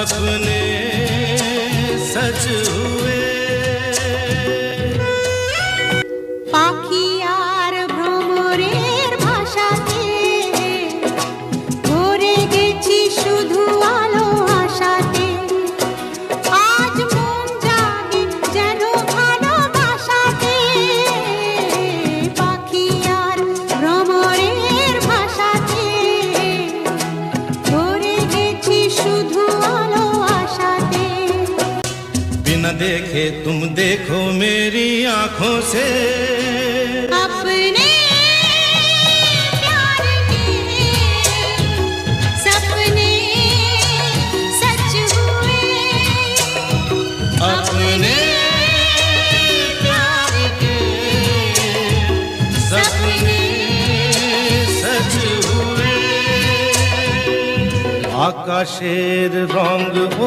सपने सच हुए। পাখিয়ার ভ্রমরের ভাষাতে ভরে গেছি শুধু আলো আশাতে। আজ মন জাগে যেন ভালোবাসাতে। পাখিয়ার ভ্রমরের ভাষাতে ভরে গেছি শুধু আলো আশাতে। बिना देखे तुम देखो मेरी आंखों से, अपने प्यार के सपने सच हुए। अपने प्यार के सपने सच हुए। আকাশের রং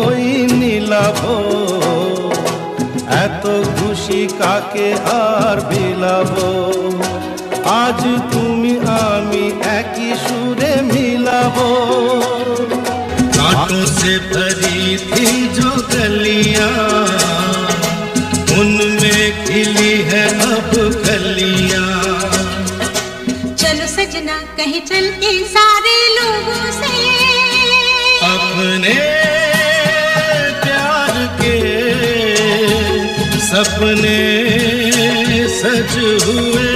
ওই নীলাভো, এত খুশি কাকে আর বিলাবো। আজ তুমি আমি একই সুরে মিলাবো। कांटों से भरी थी जो गलियां, उनमें खिली है अब कलियां। चलो सजना कहीं चल के सारे लोगों से अपने प्यार के सपने सच हुए।